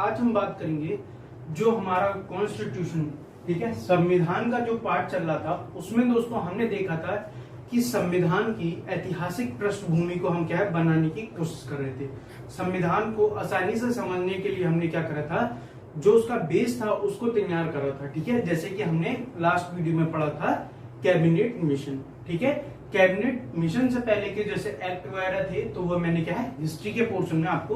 आज हम बात करेंगे जो हमारा कॉन्स्टिट्यूशन, ठीक है, संविधान का जो पार्ट चल रहा था उसमें दोस्तों हमने देखा था कि संविधान की ऐतिहासिक पृष्ठभूमि को हम क्या है बनाने की कोशिश कर रहे थे। संविधान को आसानी से समझने के लिए हमने क्या करा था, जो उसका बेस था उसको तैयार करा था, ठीक है। जैसे कि हमने लास्ट वीडियो में पढ़ा था कैबिनेट मिशन, ठीक है। कैबिनेट मिशन से पहले के जैसे एक्ट वगैरह थे तो वो मैंने क्या है हिस्ट्री के पोर्शन में आपको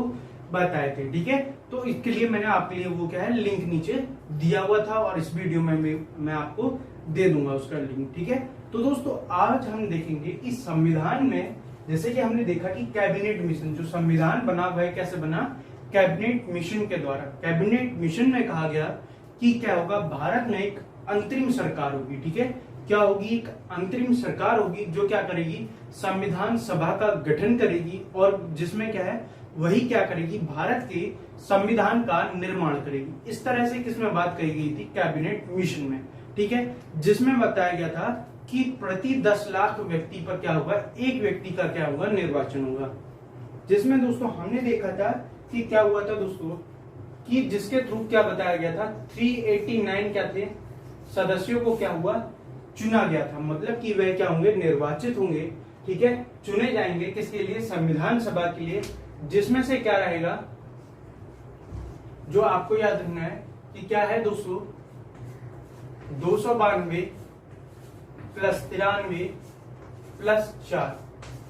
बताए थे, ठीक है। तो इसके लिए मैंने आपके लिए वो क्या है लिंक नीचे दिया हुआ था और इस वीडियो में मैं आपको दे दूंगा उसका लिंक, ठीक है। तो दोस्तों आज हम देखेंगे कि संविधान में जैसे कि हमने देखा कि कैबिनेट मिशन जो संविधान बना हुआ है कैसे बना, कैबिनेट मिशन के द्वारा। कैबिनेट मिशन में कहा गया कि क्या होगा, भारत में एक अंतरिम सरकार होगी, ठीक है। क्या होगी, एक अंतरिम सरकार होगी जो क्या करेगी, संविधान सभा का गठन करेगी और जिसमें क्या है वही क्या करेगी, भारत के संविधान का निर्माण करेगी। इस तरह से किसमें बात कही गई थी, कैबिनेट मिशन में, ठीक है। जिसमें बताया गया था कि प्रति 10 लाख व्यक्ति पर क्या होगा, एक व्यक्ति का क्या होगा निर्वाचन होगा। जिसमें दोस्तों हमने देखा था कि क्या हुआ था दोस्तों, कि जिसके थ्रू क्या बताया गया था 389 क्या थे सदस्यों को क्या हुआ चुना गया था, मतलब कि वह क्या होंगे निर्वाचित होंगे, ठीक है, चुने जाएंगे किसके लिए, संविधान सभा के लिए। जिसमें से क्या रहेगा, जो आपको याद रखना है कि क्या है दोस्तों 292 प्लस 93 प्लस 4।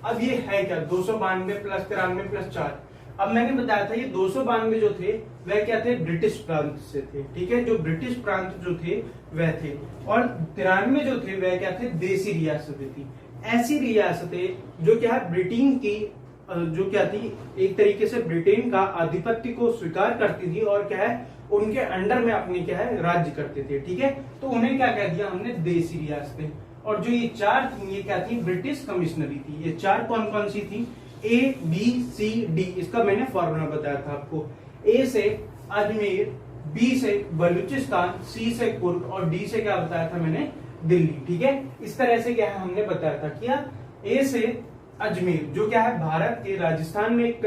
अब ये है क्या 292 प्लस 93 प्लस 4। अब मैंने बताया था ये 292 जो थे वह क्या थे, ब्रिटिश प्रांत से थे, ठीक है, जो ब्रिटिश प्रांत जो थे वह थे। और 93 जो थे वह क्या थे, देसी रियासतें थी। ऐसी रियासतें जो क्या है ब्रिटेन की जो क्या थी, एक तरीके से ब्रिटेन का आधिपत्य को स्वीकार करती थी और क्या है उनके अंडर में अपनी क्या है राज्य करते थे, ठीक है। तो उन्हें क्या कह दिया हमने, देसी रियासतें। और जो ये 4 थी ये क्या थी, ब्रिटिश कमिश्नरी थी। ये 4 कौन कौन सी थी, A B C D, इसका मैंने फॉर्मूला बताया था आपको। A से अजमेर, B से बलूचिस्तान, C से कुर्ग और D से क्या बताया था मैंने, दिल्ली, ठीक है। इस तरह से क्या है हमने बताया था क्या, A से अजमेर जो क्या है भारत के राजस्थान में एक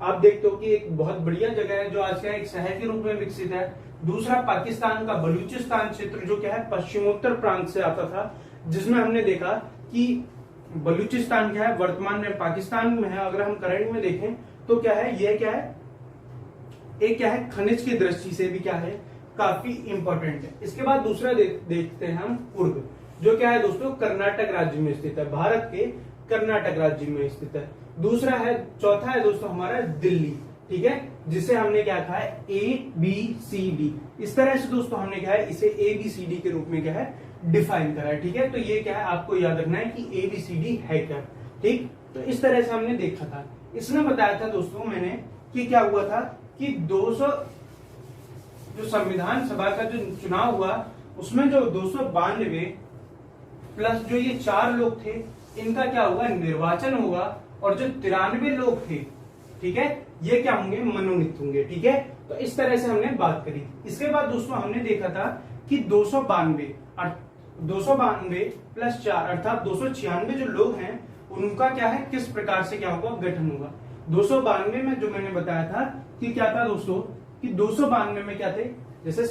आप देखते हो कि एक बहुत बढ़िया जगह है जो आज का एक शहर के रूप में विकसित है। दूसरा पाकिस्तान का बलूचिस्तान क्षेत्र जो क्या है पश्चिमोत्तर प्रांत से आता था, जिसमें हमने देखा कि बलूचिस्तान क्या है वर्तमान में पाकिस्तान में है। अगर हम करंट में देखें तो क्या है, यह क्या है एक क्या है खनिज की दृष्टि से भी क्या है काफी इंपॉर्टेंट है। इसके बाद दूसरा देखते हैं हम कुर्ग, जो क्या है दोस्तों कर्नाटक राज्य में स्थित है, भारत के कर्नाटक राज्य में स्थित है। दूसरा है, चौथा है दोस्तों हमारा दिल्ली, ठीक है, जिसे हमने क्या कहा है ABCD। इस तरह से दोस्तों हमने क्या है इसे ABCD के रूप में क्या है डिफाइन करा है, ठीक है। तो ये क्या है आपको याद रखना है कि ABCD है क्या, ठीक। तो इस तरह से हमने देखा था। इसमें बताया था दोस्तों मैंने कि क्या हुआ था कि 200 जो संविधान सभा का जो चुनाव हुआ उसमें जो 292 प्लस जो ये 4 लोग थे इनका क्या होगा निर्वाचन होगा, और जो 93 लोग थे, ठीक है, ये क्या होंगे मनोनीत होंगे, ठीक है। तो इस तरह से हमने बात करी। इसके बाद दोस्तों हमने देखा था कि 292 प्लस 4 अर्थात 296 जो लोग हैं उनका क्या है किस प्रकार से क्या होगा गठन होगा। 292 में जो मैंने बताया था कि क्या था दोस्तों कि 292 में क्या थे, जैसे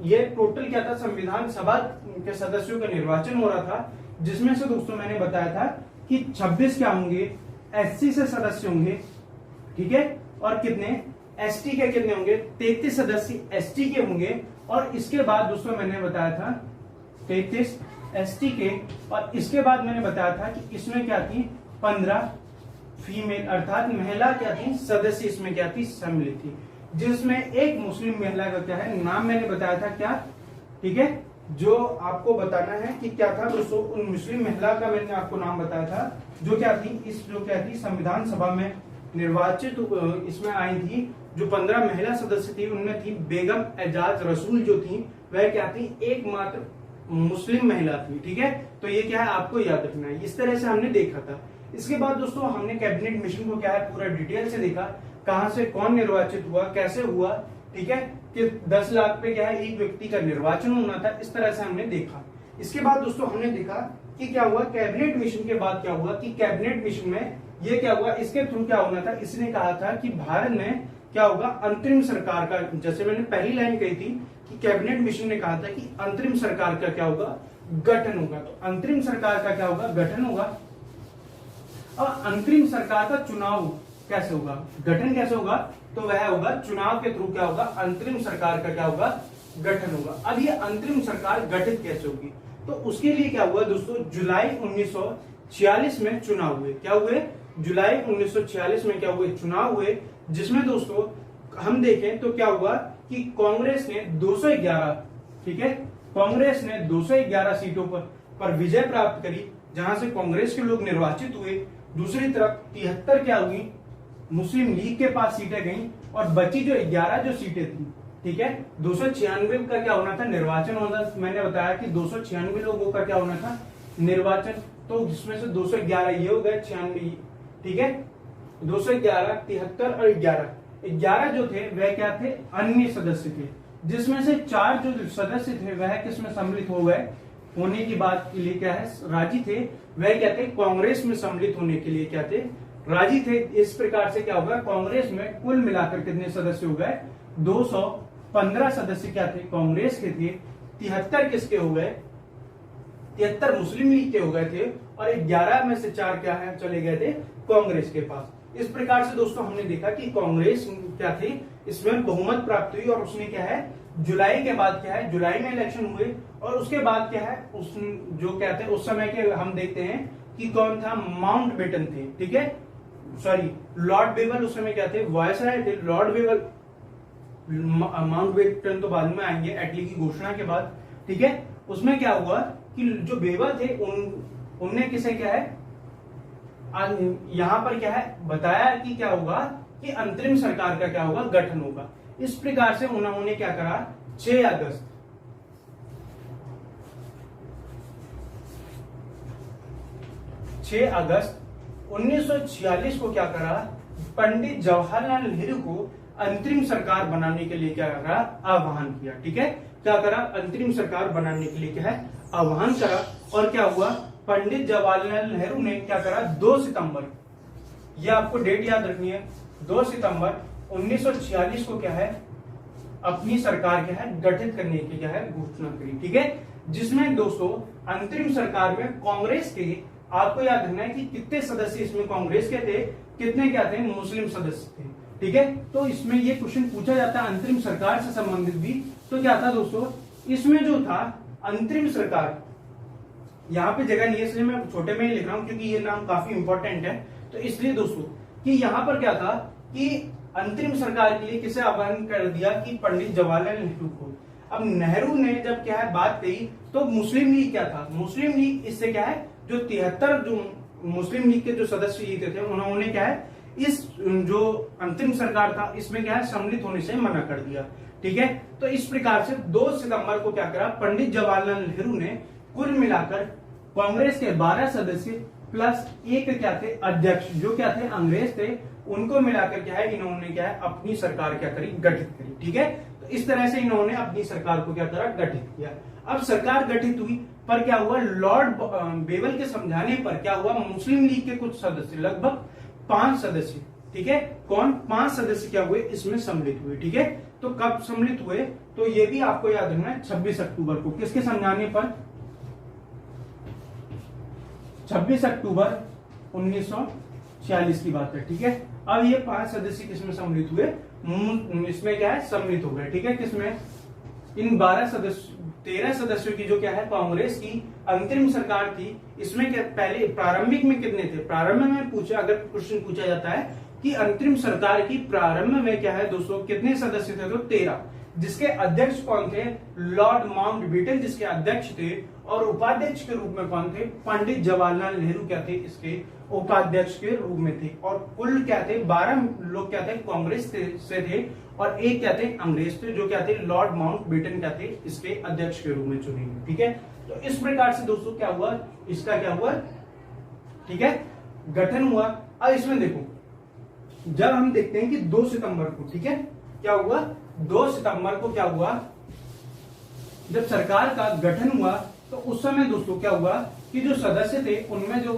ये टोटल क्या था संविधान सभा के सदस्यों का निर्वाचन हो रहा था, जिसमें से दोस्तों मैंने बताया था कि 26 क्या होंगे SC से सदस्य होंगे, ठीक है, और कितने ST के कितने होंगे 33 सदस्य ST के होंगे। और इसके बाद दोस्तों मैंने बताया था 33 ST के, और इसके बाद मैंने बताया था कि इसमें क्या थी 15 फीमेल अर्थात महिला क्या थी सदस्य इसमें क्या थी सम्मिलित थी, जिसमें एक मुस्लिम महिला का क्या है नाम मैंने बताया था क्या, ठीक है। जो आपको बताना है कि क्या था दोस्तों, उन मुस्लिम महिला का मैंने आपको नाम बताया था जो क्या थी इस जो क्या थी संविधान सभा में निर्वाचित इसमें आई थी। जो 15 महिला सदस्य थी उनमें थी बेगम एजाज रसूल जो थी वह क्या थी एकमात्र मुस्लिम महिला थी, ठीक है। तो ये क्या है आपको याद रखना है। इस तरह से हमने देखा था। इसके बाद दोस्तों हमने कैबिनेट मिशन को क्या है पूरा डिटेल से देखा, कहां से कौन निर्वाचित हुआ, कैसे हुआ, ठीक है, कि 10 लाख पे क्या है एक व्यक्ति का निर्वाचन होना था। इस तरह से हमने देखा। इसके बाद दोस्तों हमने देखा कि क्या हुआ कैबिनेट मिशन के बाद क्या हुआ कि कैबिनेट मिशन में ये क्या हुआ, इसके थ्रू क्या होना था, इसने कहा था कि भारत में क्या होगा, अंतरिम सरकार का, जैसे मैंने पहली लाइन कही थी कि कैबिनेट मिशन ने कहा था कि अंतरिम सरकार का क्या होगा, गठन होगा। तो अंतरिम सरकार का क्या होगा, गठन होगा। अब अंतरिम सरकार का चुनाव कैसे होगा, गठन कैसे होगा, तो वह होगा चुनाव के थ्रू क्या होगा, अंतरिम सरकार का क्या होगा, गठन होगा। अब ये अंतरिम सरकार गठित कैसे होगी, तो उसके लिए क्या हुआ दोस्तों, जुलाई 1946 में चुनाव हुए। क्या हुए, जुलाई 1946 में क्या हुए, चुनाव हुए, जिसमें दोस्तों हम देखें तो क्या हुआ कि कांग्रेस ने 211, ठीक है, कांग्रेस ने 211 सीटों पर विजय प्राप्त करी, जहां से कांग्रेस के लोग निर्वाचित हुए। दूसरी तरफ 73 क्या हुई, मुस्लिम लीग के पास सीटें गई, और बची जो 11 जो सीटें थी, ठीक है, 296 का क्या होना था, निर्वाचन होना। मैंने बताया कि 296 लोगों का क्या होना था, निर्वाचन। तो जिसमें से 211 ये हो गए, 96, ठीक है, 211, 73 और 11 जो थे वह क्या थे, अन्य सदस्य थे, जिसमें से 4 जो सदस्य थे वह किसमें सम्मिलित हो गए, होने की बात के लिए क्या है, राजी थे। वह क्या थे, कांग्रेस में सम्मिलित होने के लिए क्या थे, राजी थे। इस प्रकार से क्या होगा, कांग्रेस में कुल मिलाकर कितने सदस्य हो गए, 215 सदस्य क्या थे, कांग्रेस के थे। 73 किसके हो गए, 73 मुस्लिम लीग के हो गए थे, और 11 में से 4 क्या है, चले गए थे कांग्रेस के पास। इस प्रकार से दोस्तों हमने देखा कि कांग्रेस क्या थी, इसमें बहुमत प्राप्त हुई, और उसने क्या है, जुलाई के बाद क्या है, जुलाई में इलेक्शन हुए, और उसके बाद क्या है, उस जो क्या थे उस समय के हम देखते हैं कि कौन था, माउंट बेटन थे, ठीक है, सॉरी लॉर्ड बेवल उस समय क्या थे, वायसराय थे, लॉर्ड बेवल। माउंट बेटन तो बाद में आएंगे एटली की घोषणा के बाद, ठीक है। उसमें क्या हुआ कि जो बेवल थे उनने किसे क्या है, यहां पर क्या है बताया कि क्या होगा, कि अंतरिम सरकार का क्या होगा, गठन होगा। इस प्रकार से उन्होंने क्या करा, 6 अगस्त 1946 को क्या करा, पंडित जवाहरलाल नेहरू को अंतरिम सरकार बनाने के लिए क्या करा, आह्वान किया, ठीक है। क्या करा, अंतरिम सरकार बनाने के लिए क्या है, आह्वान करा। और क्या हुआ, पंडित जवाहरलाल नेहरू ने क्या करा, 2 सितंबर, यह आपको डेट याद रखनी है, 2 सितंबर 1946 को क्या है, अपनी सरकार क्या है, गठित करने की क्या है, घोषणा करी, ठीक है। जिसमें दोस्तों अंतरिम सरकार में कांग्रेस के, आपको याद रखना है कि कितने सदस्य इसमें कांग्रेस के थे, कितने क्या थे, मुस्लिम सदस्य थे, ठीक है। तो इसमें ये क्वेश्चन पूछा जाता है अंतरिम सरकार से संबंधित भी। तो क्या था दोस्तों, इसमें जो था अंतरिम सरकार, यहाँ पे जगह नहीं है इसलिए मैं छोटे में ही लिख रहा हूं, क्योंकि ये नाम काफी इंपॉर्टेंट है। तो इसलिए दोस्तों कि यहाँ पर क्या था कि अंतरिम सरकार के लिए किसे आह्वान कर दिया, कि पंडित जवाहरलाल नेहरू को। अब नेहरू ने जब क्या है बात कही, तो मुस्लिम लीग क्या था, मुस्लिम लीग इससे क्या है, जो 73 जो मुस्लिम लीग के जो सदस्य जीते थे, उन्होंने क्या है, इस जो अंतरिम सरकार था इसमें क्या है, सम्मिलित होने से मना कर दिया, ठीक है। तो इस प्रकार से 2 सितंबर को क्या करा, पंडित जवाहरलाल नेहरू ने कुल मिलाकर कांग्रेस के 12 सदस्य प्लस 1 क्या थे, अध्यक्ष, जो क्या थे, अंग्रेज थे, उनको मिलाकर क्या है, इन्होंने क्या है, अपनी सरकार क्या करी, गठित करी, ठीक है। तो इस तरह से इन्होंने अपनी सरकार को क्या करा, गठित किया। अब सरकार गठित हुई, पर क्या हुआ, लॉर्ड बेवल के समझाने पर क्या हुआ, मुस्लिम लीग के कुछ सदस्य, लगभग 5 सदस्य, ठीक है, कौन, 5 सदस्य क्या हुए, इसमें सम्मिलित हुए, ठीक है। तो कब सम्मिलित हुए, तो ये भी आपको याद रखना है, 26 अक्टूबर को, किसके समझाने पर, 26 अक्टूबर 1946 की बात है, ठीक है। अब ये 5 सदस्य किसमें सम्मिलित हुए, इसमें क्या है, सम्मिलित हो गए, ठीक है। किसमें, इन 13 सदस्यों की जो क्या है, कांग्रेस की अंतरिम सरकार थी, इसमें क्या, पहले प्रारंभिक में कितने थे, प्रारंभ में पूछा, अगर क्वेश्चन पूछा जाता है कि अंतरिम सरकार की प्रारंभ में क्या है दोस्तों, कितने सदस्य थे, तो 13, जिसके अध्यक्ष कौन थे, लॉर्ड माउंट बेटन जिसके अध्यक्ष थे, और उपाध्यक्ष के रूप में कौन थे, पंडित जवाहरलाल नेहरू क्या थे, इसके उपाध्यक्ष के रूप में थे। और कुल क्या थे, 12 लोग क्या थे, कांग्रेस से थे, और 1 क्या थे, अंग्रेज थे, जो क्या थे, लॉर्ड माउंट बेटन क्या थे, इसके अध्यक्ष के रूप में चुने गए, ठीक है। तो इस प्रकार से दोस्तों क्या हुआ, इसका क्या हुआ, ठीक है, गठन हुआ। अब इसमें देखो, जब हम देखते हैं कि 2 सितंबर को, ठीक है, क्या हुआ, 2 सितंबर को क्या हुआ, जब सरकार का गठन हुआ, तो उस समय दोस्तों क्या हुआ कि जो सदस्य थे उनमें जो,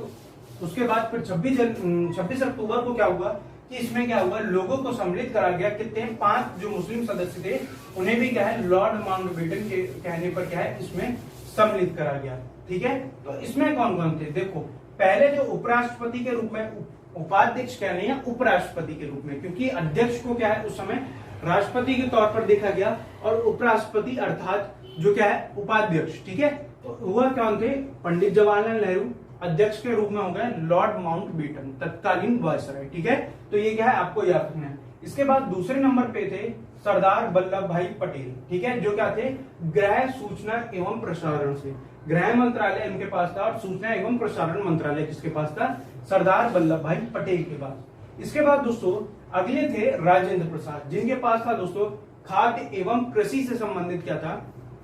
उसके बाद फिर 26 अक्टूबर को क्या हुआ कि इसमें क्या हुआ, लोगों को सम्मिलित करा गया। कितने, 5 जो मुस्लिम सदस्य थे उन्हें भी क्या है लॉर्ड माउंटबेटन के कहने पर क्या है इसमें सम्मिलित करा गया। ठीक है, तो इसमें कौन कौन थे, देखो पहले जो उपराष्ट्रपति के रूप में, उपाध्यक्ष कह रहे हैं उपराष्ट्रपति के रूप में, क्योंकि अध्यक्ष को क्या है उस समय राष्ट्रपति के तौर पर देखा गया और उपराष्ट्रपति अर्थात जो क्या है उपाध्यक्ष। ठीक है, तो वह कौन थे, पंडित जवाहरलाल नेहरू। अध्यक्ष के रूप में हो गए लॉर्ड माउंटबेटन, तत्कालीन वायसराय। ठीक है, तो ये क्या है आपको याद रखना है। इसके बाद दूसरे नंबर पे थे सरदार वल्लभ भाई पटेल। ठीक है, जो क्या थे, गृह सूचना एवं प्रसारण से, गृह मंत्रालय इनके पास था और सूचना एवं प्रसारण मंत्रालय किसके पास था, सरदार वल्लभ भाई पटेल के पास। इसके बाद दोस्तों अगले थे राजेंद्र प्रसाद, जिनके पास था दोस्तों खाद्य एवं कृषि से संबंधित क्या था,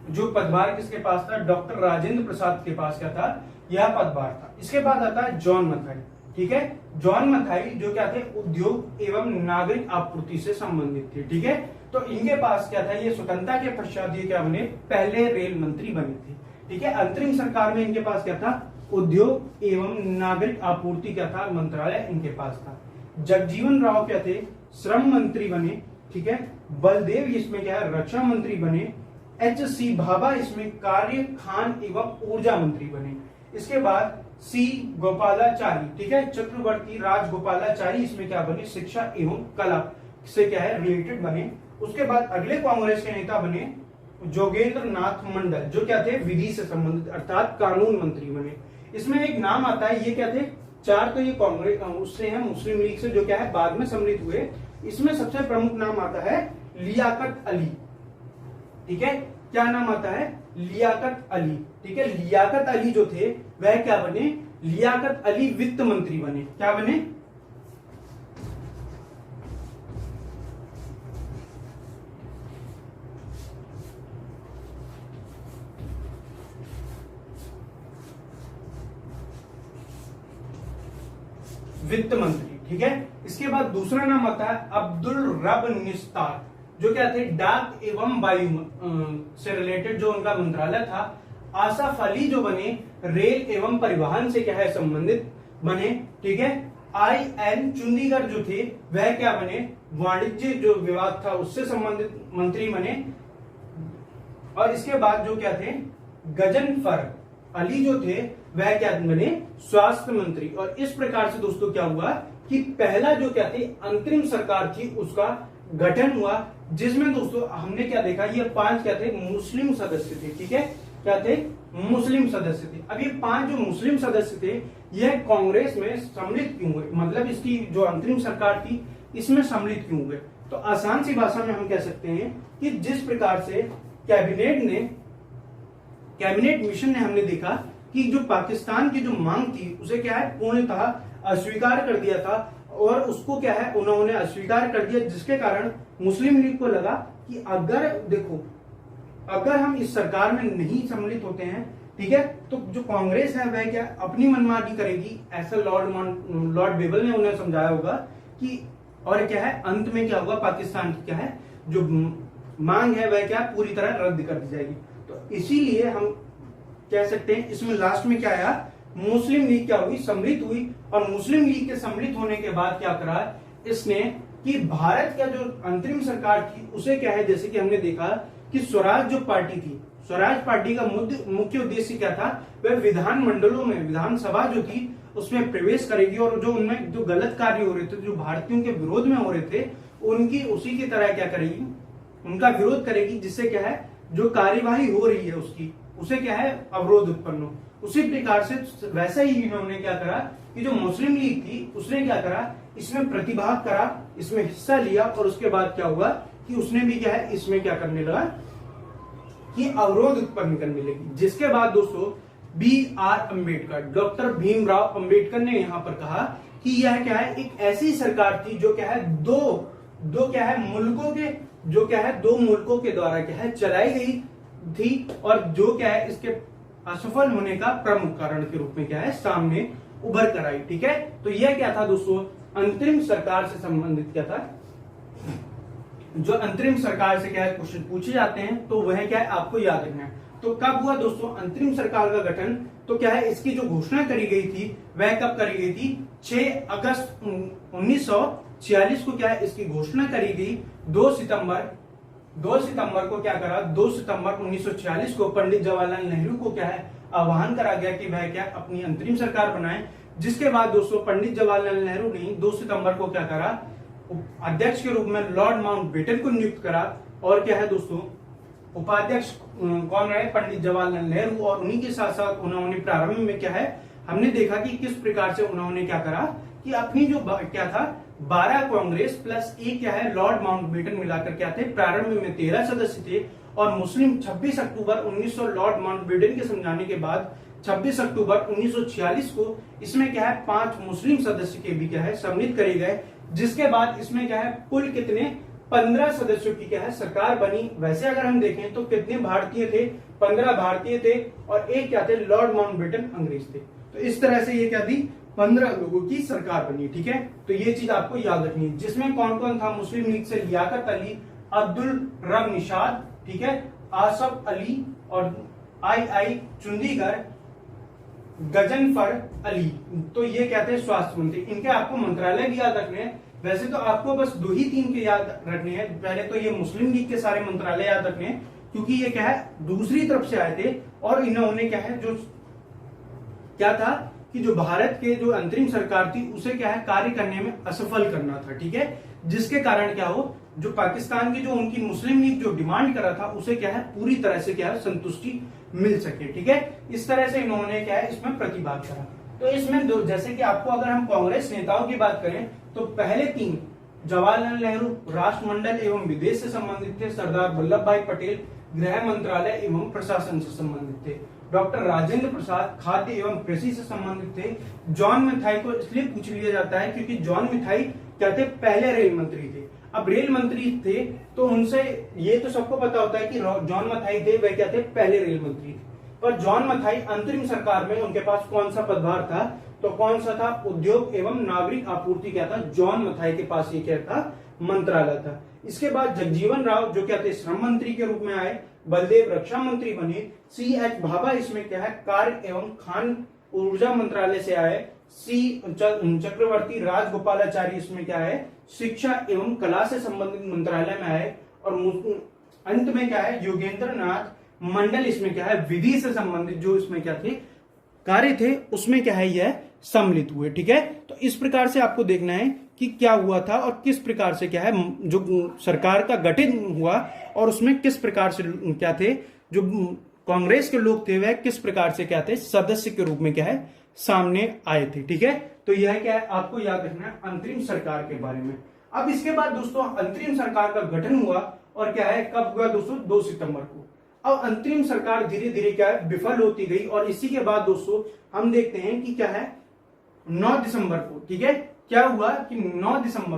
जो पदभार किसके पास था, डॉक्टर राजेंद्र प्रसाद के पास क्या था, यह पदभार था। इसके बाद आता है जॉन मथाई। ठीक है, जॉन मथाई जो क्या थे, उद्योग एवं नागरिक आपूर्ति से संबंधित थे। ठीक है, तो इनके पास क्या था, ये स्वतंत्रता के पश्चात ये क्या बने, पहले रेल मंत्री बने थे। ठीक है, अंतरिम सरकार में इनके पास क्या था, उद्योग एवं नागरिक आपूर्ति क्या था, मंत्रालय इनके पास था। जगजीवन राव क्या थे, श्रम मंत्री बने। ठीक है, बलदेव इसमें क्या है, रक्षा मंत्री बने। एच.सी. भाभा इसमें कार्य, खान एवं ऊर्जा मंत्री बने। इसके बाद सी गोपालाचारी, ठीक है, चक्रवर्ती राजगोपालाचारी इसमें क्या बने, शिक्षा एवं कला से क्या है रिलेटेड बने। उसके बाद अगले कांग्रेस के नेता बने जोगेंद्र नाथ मंडल, जो क्या थे, विधि से संबंधित अर्थात कानून मंत्री बने। इसमें एक नाम आता है, ये क्या थे, 4 तो ये कांग्रेस उससे है, मुस्लिम लीग से जो क्या है बाद में सम्मिलित हुए। इसमें सबसे प्रमुख नाम आता है लियाकत अली। ठीक है, क्या नाम आता है, लियाकत अली। ठीक है, लियाकत अली जो थे वह क्या बने, लियाकत अली वित्त मंत्री बने। क्या बने, वित्त मंत्री। ठीक है, इसके बाद दूसरा नाम आता है अब्दुल रब निस्तार, जो क्या थे, डाक एवं वायु से रिलेटेड जो उनका मंत्रालय था। आसफ अली जो बने रेल एवं परिवहन से क्या है संबंधित बने। ठीक है, आई.एन. चंडीगढ़ जो थे वह क्या बने, वाणिज्य जो विभाग था उससे संबंधित मंत्री बने। और इसके बाद जो क्या थे, गजनफर अली जो थे वह क्या बने, स्वास्थ्य मंत्री। और इस प्रकार से दोस्तों क्या हुआ कि पहला जो क्या थी अंतरिम सरकार थी उसका गठन हुआ, जिसमें दोस्तों हमने क्या देखा, ये 5 क्या थे, मुस्लिम सदस्य थे। ठीक है, क्या थे, मुस्लिम सदस्य थे। अब ये 5 जो मुस्लिम सदस्य थे यह कांग्रेस में सम्मिलित क्यों हुए, मतलब इसकी जो अंतरिम सरकार थी इसमें सम्मिलित क्यों हुए। तो आसान सी भाषा में हम कह सकते हैं कि जिस प्रकार से कैबिनेट मिशन ने हमने देखा कि जो पाकिस्तान की जो मांग थी उसे क्या है पूर्णतः अस्वीकार कर दिया था, और उसको क्या है उन्होंने अस्वीकार कर दिया, जिसके कारण मुस्लिम लीग को लगा कि अगर देखो अगर हम इस सरकार में नहीं सम्मिलित होते हैं, ठीक है, तो जो कांग्रेस है वह क्या अपनी मनमानी करेगी। ऐसा लॉर्ड बेबल ने उन्हें समझाया होगा कि, और क्या है अंत में क्या होगा, पाकिस्तान की क्या है जो मांग है वह क्या पूरी तरह रद्द कर दी जाएगी। तो इसीलिए हम कह सकते हैं इसमें लास्ट में क्या आया, मुस्लिम लीग क्या हुई, सम्मिलित हुई। और मुस्लिम लीग के सम्मिलित होने के बाद क्या करा इसने कि भारत का जो अंतरिम सरकार थी उसे क्या है, जैसे कि हमने देखा कि स्वराज जो पार्टी थी, स्वराज पार्टी का मुख्य उद्देश्य क्या था, वह विधान मंडलों में विधानसभा जो थी उसमें प्रवेश करेगी और जो उनमें जो गलत कार्य हो रहे थे, जो भारतीयों के विरोध में हो रहे थे, उनकी उसी की तरह क्या करेगी, उनका विरोध करेगी, जिससे क्या है जो कार्यवाही हो रही है उसकी उसे क्या है अवरोध उत्पन्न हो। उसी प्रकार से वैसा ही इन्होंने क्या करा कि जो मुस्लिम लीग थी उसने क्या करा, इसमें प्रतिभाग करा, इसमें हिस्सा लिया, और उसके बाद क्या हुआ कि उसने भी क्या है इसमें क्या करने लगा कि अवरोध उत्पन्न करने लगी। जिसके बाद दोस्तों B.R. अम्बेडकर, डॉक्टर भीमराव अम्बेडकर ने यहाँ पर कहा कि यह क्या है एक ऐसी सरकार थी जो क्या है दो क्या है मुल्कों के जो क्या है दो मुल्कों के द्वारा क्या है चलाई गई थी, और जो क्या है इसके असफल होने का प्रमुख कारण के रूप में क्या है सामने उभर कर आई। ठीक है, तो यह क्या था दोस्तों अंतरिम सरकार से संबंधित क्या था, जो अंतरिम सरकार से क्या है क्वेश्चन पूछे जाते हैं तो वह क्या है आपको याद रखना है। तो कब हुआ दोस्तों अंतरिम सरकार का गठन, तो क्या है इसकी जो घोषणा करी गई थी वह कब करी गई थी, 6 अगस्त 1946 को क्या है इसकी घोषणा करी गई। 2 सितंबर को क्या करा, 2 सितंबर 1946 को पंडित जवाहरलाल नेहरू को क्या है आह्वान करा गया कि वह क्या अपनी अंतरिम सरकार बनाए। जिसके बाद दोस्तों पंडित जवाहरलाल नेहरू ने 2 सितंबर को क्या करा, अध्यक्ष के रूप में लॉर्ड माउंटबेटन को नियुक्त करा। और क्या है दोस्तों, उपाध्यक्ष कौन रहे, पंडित जवाहरलाल नेहरू। और उन्हीं के साथ साथ उन्होंने प्रारंभ में क्या है, हमने देखा कि किस प्रकार से उन्होंने क्या करा कि अपनी जो क्या था 12 कांग्रेस प्लस एक क्या है लॉर्ड माउंटबेटन मिलाकर क्या थे, प्रारंभ में 13 सदस्य थे। और मुस्लिम 26 अक्टूबर 1900 लॉर्ड माउंटबेटन के समझाने के बाद 26 अक्टूबर 1946 को इसमें क्या है 5 मुस्लिम सदस्य के भी क्या है सम्मिलित करे गए। जिसके बाद इसमें क्या है कुल कितने 15 सदस्यों की क्या है सरकार बनी। वैसे अगर हम देखें तो कितने भारतीय थे, 15 भारतीय थे और एक क्या थे लॉर्ड माउंटबेटन अंग्रेज थे। तो इस तरह से ये क्या थी 15 लोगों की सरकार बनी। ठीक है, तो ये चीज आपको याद रखनी है। जिसमें कौन कौन था, मुस्लिम लीग से लियाकत अली, अब्दुल रब निशाद, ठीक है, आसफ अली और आई चुंडीगढ़, गजनफर अली। तो ये क्या थे स्वास्थ्य मंत्री। इनके आपको मंत्रालय भी याद रखने हैं। वैसे तो आपको बस 2 ही 3 के याद रखने हैं। पहले तो ये मुस्लिम लीग के सारे मंत्रालय याद रखने हैं क्योंकि ये क्या है दूसरी तरफ से आए थे और इन्होंने क्या है जो क्या था कि जो भारत के जो अंतरिम सरकार थी उसे क्या है कार्य करने में असफल करना था। ठीक है, जिसके कारण क्या हो जो पाकिस्तान की जो उनकी मुस्लिम लीग जो डिमांड करा था उसे क्या है पूरी तरह से क्या है संतुष्टि मिल सके। ठीक है, इस तरह से इन्होंने क्या है इसमें प्रतिभाग करा। तो इसमें जैसे कि आपको अगर हम कांग्रेस नेताओं की बात करें तो पहले 3 जवाहरलाल नेहरू राष्ट्रमंडल एवं विदेश से संबंधित थे, सरदार वल्लभ भाई पटेल गृह मंत्रालय एवं प्रशासन से संबंधित थे, डॉक्टर राजेंद्र प्रसाद खाद्य एवं कृषि से संबंधित थे। जॉन मथाई को इसलिए पूछ लिया जाता है क्योंकि जॉन मथाई क्या थे पहले रेल मंत्री थे। अब रेल मंत्री थे तो उनसे ये तो सबको पता होता है कि जॉन मथाई थे वह क्या थे पहले रेल मंत्री थे। पर जॉन मथाई अंतरिम सरकार में उनके पास कौन सा पदभार था, तो कौन सा था उद्योग एवं नागरिक आपूर्ति क्या था, जॉन मथाई के पास ये क्या था मंत्रालय था। इसके बाद जगजीवन राव जो क्या थे श्रम मंत्री के रूप में आए, बलदेव रक्षा मंत्री बने, CH भाभा इसमें क्या है कार्य एवं खान ऊर्जा मंत्रालय से आए, चक्रवर्ती राजगोपालाचारी इसमें क्या है शिक्षा एवं कला से संबंधित मंत्रालय में आए। और अंत में क्या है योगेंद्र नाथ मंडल इसमें क्या है विधि से संबंधित जो इसमें क्या थे कार्य थे उसमें क्या है यह सम्मिलित हुए। ठीक है, तो इस प्रकार से आपको देखना है कि क्या हुआ था और किस प्रकार से क्या है जो सरकार का गठन हुआ और उसमें किस प्रकार से क्या थे जो कांग्रेस के लोग थे वह किस प्रकार से क्या थे सदस्य के रूप में क्या है सामने आए थे। ठीक है, तो यह क्या है आपको याद रखना है अंतरिम सरकार के बारे में। अब इसके बाद दोस्तों अंतरिम सरकार का गठन हुआ और क्या है कब हुआ दोस्तों 2 सितंबर को। अब अंतरिम सरकार धीरे धीरे क्या है विफल होती गई और इसी के बाद दोस्तों हम देखते हैं कि क्या है 9 दिसंबर को, ठीक है, क्या हुआ कि 9 दिसंबर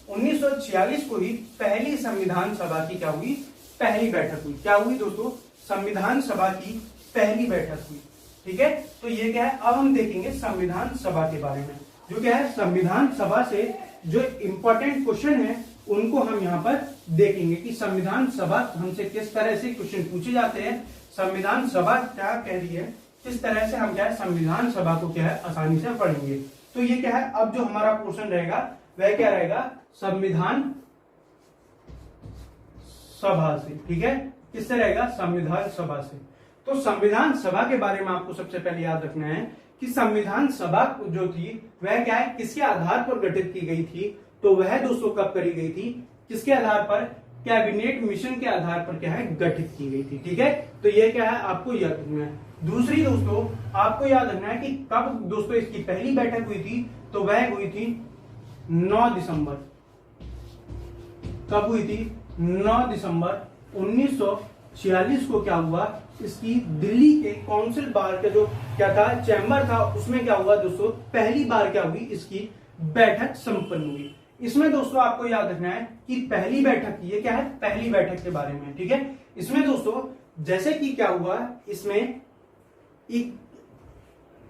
1946 को ही पहली संविधान सभा की क्या हुई पहली बैठक हुई। क्या हुई दोस्तों संविधान सभा की पहली बैठक हुई। ठीक है, तो ये क्या है अब हम देखेंगे संविधान सभा के बारे में। जो क्या है संविधान सभा से जो इंपॉर्टेंट क्वेश्चन है उनको हम यहाँ पर देखेंगे कि संविधान सभा हमसे किस तरह से क्वेश्चन पूछे जाते हैं, संविधान सभा क्या कह रही है, किस तरह से हम क्या है संविधान सभा को क्या है आसानी से पढ़ेंगे। तो ये क्या है अब जो हमारा पोर्शन रहेगा वह क्या रहेगा संविधान सभा से। ठीक है, किससे रहेगा संविधान सभा से। तो संविधान सभा के बारे में आपको सबसे पहले याद रखना है कि संविधान सभा जो थी वह क्या है किसके आधार पर गठित की गई थी, तो वह दोस्तों कब करी गई थी, किसके आधार पर, कैबिनेट मिशन के आधार पर क्या है गठित की गई थी। ठीक है, तो यह क्या है आपको याद रखना है। दूसरी दोस्तों आपको याद रखना है कि कब दोस्तों इसकी पहली बैठक हुई थी, तो वह हुई थी 9 दिसंबर। कब हुई थी 9 दिसंबर 1946 को क्या हुआ इसकी दिल्ली के काउंसिल बार का जो क्या था चैम्बर था उसमें क्या हुआ दोस्तों पहली बार क्या हुई इसकी बैठक संपन्न हुई। इसमें दोस्तों आपको याद रखना है कि पहली बैठक ये क्या है पहली बैठक के बारे में। ठीक है, इसमें दोस्तों जैसे कि क्या हुआ इसमें एक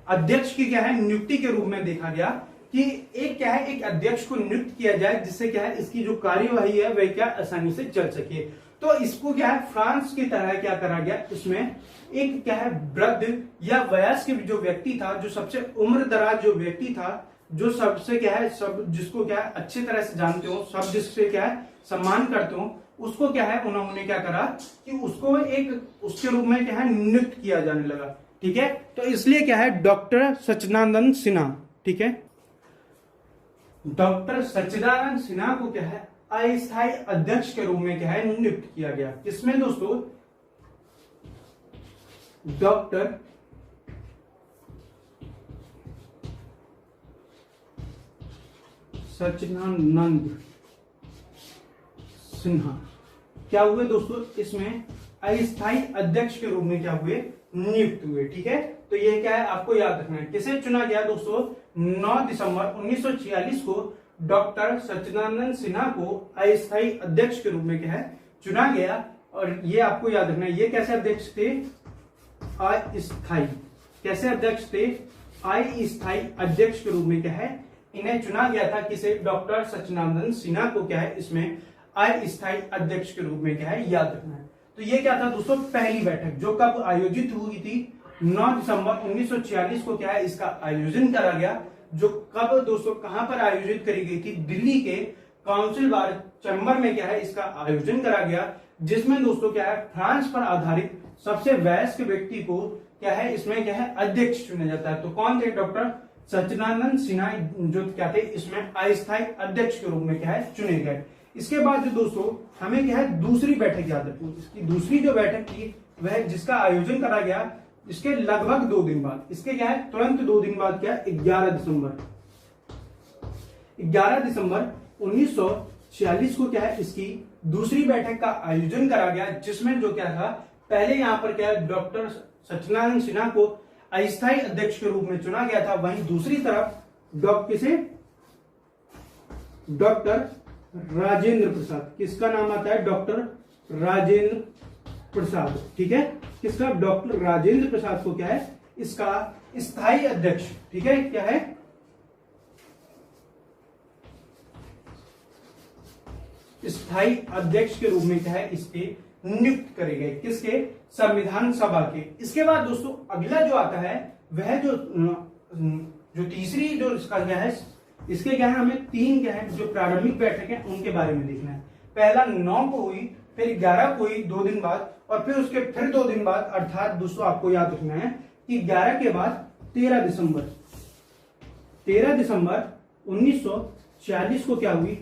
अध्यक्ष की क्या है नियुक्ति के रूप में देखा गया कि एक क्या है एक अध्यक्ष को नियुक्त किया जाए जिससे क्या है इसकी जो कार्यवाही है वह क्या आसानी से चल सके। तो इसको क्या है फ्रांस की तरह क्या करा गया, इसमें एक क्या है वृद्ध या वयस्क जो व्यक्ति था, जो सबसे उम्र दराज जो व्यक्ति था जो सबसे क्या है, सब जिसको क्या है अच्छी तरह से जानते हो, सब जिससे क्या है सम्मान करते हो, उसको क्या है उन्होंने क्या करा कि उसको एक उसके रूप में क्या है नियुक्त किया जाने लगा। ठीक है, तो इसलिए क्या है डॉक्टर सच्चिदानंद सिन्हा, ठीक है, डॉक्टर सच्चिदानंद सिन्हा को क्या है अस्थायी अध्यक्ष के रूप में क्या है नियुक्त किया गया। किसमें दोस्तों, डॉक्टर सच्चिदानंद सिन्हा क्या हुए दोस्तों, इसमें अस्थायी अध्यक्ष के रूप में क्या हुए नियुक्त हुए। ठीक है, तो ये क्या है आपको याद रखना है। किसे चुना गया दोस्तों, 9 दिसंबर 1946 को डॉक्टर सच्चिदानंद सिन्हा को अस्थायी अध्यक्ष के रूप में क्या है चुना गया। और ये आपको याद रखना है, ये कैसे अध्यक्ष थे, अस्थायी, कैसे अध्यक्ष थे, अस्थायी अध्यक्ष के रूप में क्या है इन्हें चुना गया था। किसे, डॉक्टर सच्चिदानंद सिन्हा को क्या है इसमें अस्थायी अध्यक्ष के रूप में क्या है याद रखना है। तो ये क्या था दोस्तों, पहली बैठक जो कब आयोजित हुई थी, 9 दिसंबर 1946 को क्या है इसका आयोजन करा गया। जो कब दोस्तों कहां पर आयोजित करी गई थी, दिल्ली के काउंसिल बार चैम्बर में क्या है इसका आयोजन करा गया, जिसमें दोस्तों क्या है फ्रांस पर आधारित सबसे वयस्क व्यक्ति को क्या है इसमें क्या है अध्यक्ष चुना जाता है। तो कौन थे, डॉक्टर सच्चिदानंद सिन्हा जो क्या थे इसमें अस्थायी अध्यक्ष के रूप में क्या है चुने गए। इसके बाद जो दोस्तों हमें क्या है दूसरी बैठक याद रखनी, इसकी दूसरी जो बैठक थी वह जिसका आयोजन करा गया इसके लगभग 2 दिन बाद, इसके क्या है तुरंत 2 दिन बाद क्या 11 दिसंबर 1946 को क्या है इसकी दूसरी बैठक का आयोजन करा गया, जिसमें जो क्या था पहले यहां पर क्या है डॉक्टर सच्चिदानंद सिन्हा को अस्थायी अध्यक्ष के रूप में चुना गया था, वहीं दूसरी तरफ डॉक्टर राजेंद्र प्रसाद, किसका नाम आता है, डॉक्टर राजेंद्र प्रसाद। ठीक है, किसका, डॉक्टर राजेंद्र प्रसाद को क्या है इसका स्थायी अध्यक्ष, ठीक है क्या है स्थायी अध्यक्ष के रूप में क्या है इसके नियुक्त करे गए, किसके, संविधान सभा के। इसके बाद दोस्तों अगला जो आता है वह जो तीसरी जो इसका क्या है, इसके क्या है हमें 3 क्या है जो प्रारंभिक बैठक है उनके बारे में देखना है। पहला 9 को हुई, फिर 11 को हुई 2 दिन बाद, और फिर उसके फिर 2 दिन बाद, अर्थात दोस्तों आपको याद रखना है कि 11 के बाद 13 दिसंबर 1946 को क्या हुई,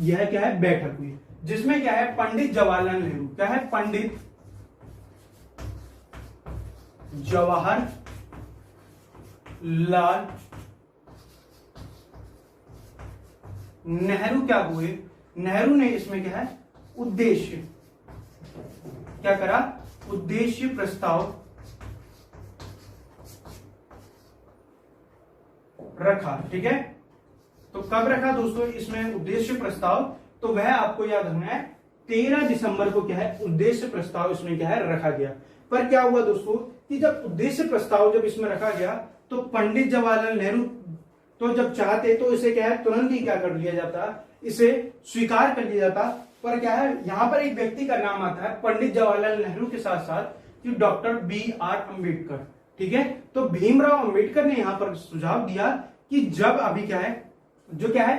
यह क्या है बैठक हुई, जिसमें क्या है पंडित जवाहरलाल नेहरू, क्या है पंडित जवाहरलाल नेहरू क्या हुए, नेहरू ने इसमें क्या है उद्देश्य क्या करा, उद्देश्य प्रस्ताव रखा। ठीक है, तो कब रखा दोस्तों इसमें उद्देश्य प्रस्ताव, तो वह आपको याद रखना है 13 दिसंबर को क्या है उद्देश्य प्रस्ताव इसमें क्या है रखा गया। पर क्या हुआ दोस्तों कि जब उद्देश्य प्रस्ताव जब इसमें रखा गया तो पंडित जवाहरलाल नेहरू तो जब चाहते तो इसे क्या है तुरंत ही क्या कर लिया जाता, इसे स्वीकार कर लिया जाता। पर क्या है यहां पर एक व्यक्ति का नाम आता है पंडित जवाहरलाल नेहरू के साथ साथ कि डॉक्टर BR अम्बेडकर। ठीक है, तो भीमराव अम्बेडकर ने यहां पर सुझाव दिया कि जब अभी क्या है जो क्या है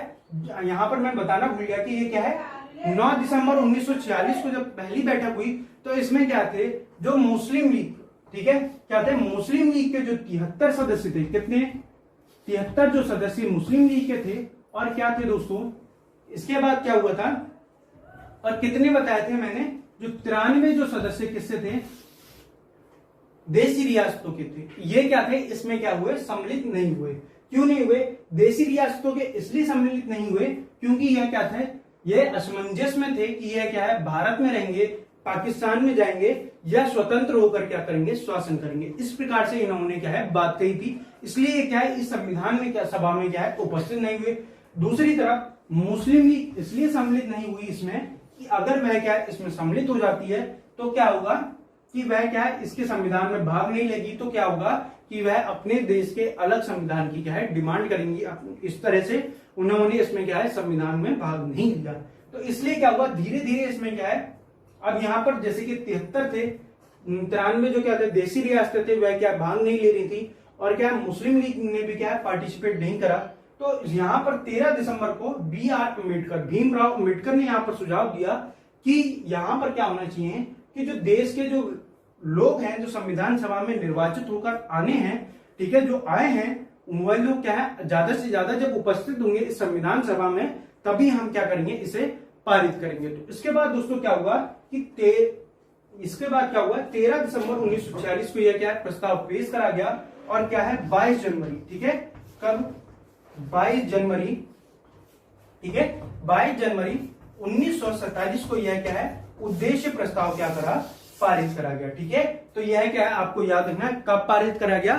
यहां पर मैं बताना भूल गया कि ये क्या है 9 दिसंबर 1946 को जब पहली बैठक हुई तो इसमें क्या थे जो मुस्लिम लीग, ठीक है क्या थे मुस्लिम लीग के जो 73 सदस्य थे, कितने 73 जो सदस्य मुस्लिम लीग के थे, और क्या थे दोस्तों इसके बाद क्या हुआ था और कितने बताए थे मैंने, जो 93 जो सदस्य किससे थे, देसी रियासतों के थे। ये क्या थे इसमें क्या हुए सम्मिलित नहीं हुए। क्यों नहीं हुए, देसी रियासतों के इसलिए सम्मिलित नहीं हुए क्योंकि यह क्या थे, ये असमंजस में थे कि यह क्या है भारत में रहेंगे, पाकिस्तान में जाएंगे या स्वतंत्र होकर क्या करेंगे शासन करेंगे। इस प्रकार से इन्होंने क्या है बात कही थी, इसलिए क्या है इस संविधान में क्या सभा में क्या है उपस्थित नहीं हुए। दूसरी तरफ मुस्लिम लीग इसलिए सम्मिलित नहीं हुई इसमें कि अगर वह क्या है इसमें सम्मिलित हो जाती है तो क्या होगा कि वह क्या है इसके संविधान में भाग नहीं लेगी, तो क्या होगा कि वह अपने देश के अलग संविधान की क्या है डिमांड करेंगी। इस तरह से उन्होंने इसमें क्या है संविधान में भाग नहीं लिया। तो इसलिए क्या हुआ धीरे धीरे इसमें क्या है, अब यहाँ पर जैसे कि 73 थे, 93 जो क्या थे देसी रियासतें थे वह क्या भाग नहीं ले रही थी, और क्या मुस्लिम लीग ने भी क्या है पार्टिसिपेट नहीं करा। तो यहाँ पर 13 दिसंबर को बी आर अम्बेडकर, भीमराव अम्बेडकर ने यहाँ पर सुझाव दिया कि यहाँ पर क्या होना चाहिए कि जो देश के जो लोग हैं, जो संविधान सभा में निर्वाचित होकर आने हैं, ठीक है, जो आए हैं, वह लोग क्या है ज्यादा से ज्यादा जब उपस्थित होंगे इस संविधान सभा में, तभी हम क्या करेंगे, इसे पारित करेंगे। तो इसके बाद दोस्तों क्या हुआ कि इसके बाद क्या हुआ, 13 दिसंबर 1946 को यह क्या है प्रस्ताव पेश करा गया और क्या है 22 जनवरी, ठीक है, कब 22 जनवरी, ठीक है, 22 जनवरी 1947 को यह क्या है उद्देश्य प्रस्ताव क्या करा, पारित करा गया। ठीक है, तो यह क्या है आपको याद रखना है, कब पारित करा गया,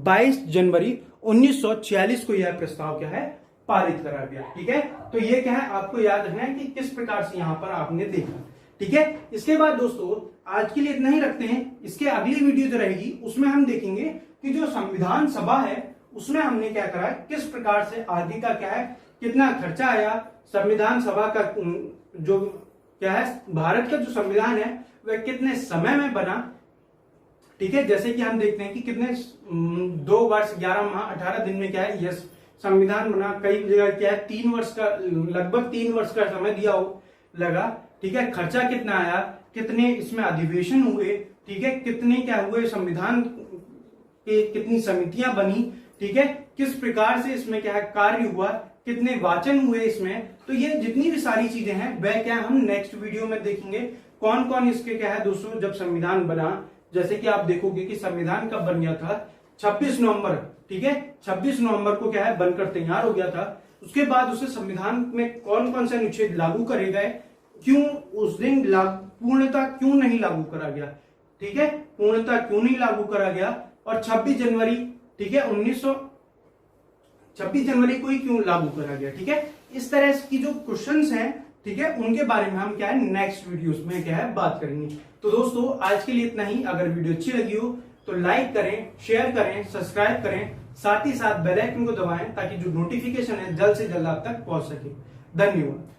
22 जनवरी 1946 को यह प्रस्ताव क्या है पारित करा गया। ठीक है, तो ये क्या है आपको याद रखना है कि किस प्रकार से यहां पर आपने देखा। ठीक है, इसके बाद दोस्तों आज के लिए इतना ही रखते हैं। इसके अगली वीडियो जो रहेगी उसमें हम देखेंगे कि जो संविधान सभा है उसमें हमने क्या करा, किस प्रकार से आगे का क्या है, कितना खर्चा आया, संविधान सभा का जो क्या है भारत का जो संविधान है वह कितने समय में बना। ठीक है, जैसे कि हम देखते हैं कि कितने 2 वर्ष 11 माह 18 दिन में क्या है यह संविधान बना। कई जगह क्या है 3 वर्ष का, लगभग 3 वर्ष का समय दिया लगा। ठीक है, खर्चा कितना आया, कितने इसमें अधिवेशन हुए, ठीक है, कितने क्या हुए संविधान के, कितनी समितियां बनी, ठीक है, किस प्रकार से इसमें क्या है कार्य हुआ, कितने वाचन हुए इसमें। तो ये जितनी भी सारी चीजें हैं वह क्या हम नेक्स्ट वीडियो में देखेंगे। कौन कौन इसके क्या है दोस्तों जब संविधान बना, जैसे कि आप देखोगे कि संविधान कब बन गया था 26 नवंबर। ठीक है, 26 नवंबर को क्या है बनकर तैयार हो गया था। उसके बाद उसे संविधान में कौन कौन से अनुच्छेद लागू करे गए, क्यों उस दिन पूर्णतः क्यों नहीं लागू करा गया। ठीक है, पूर्णतः क्यों नहीं लागू करा गया, और 26 जनवरी, ठीक है, 26 जनवरी को ही क्यों लागू करा गया। ठीक है, इस तरह की जो क्वेश्चंस हैं, ठीक है, उनके बारे में हम क्या है नेक्स्ट वीडियोस में क्या है बात करेंगे। तो दोस्तों आज के लिए इतना ही। अगर वीडियो अच्छी लगी हो तो लाइक करें, शेयर करें, सब्सक्राइब करें, साथ ही साथ बेल आइकन को दबाएं ताकि जो नोटिफिकेशन है जल्द से जल्द आप तक पहुंच सके। धन्यवाद।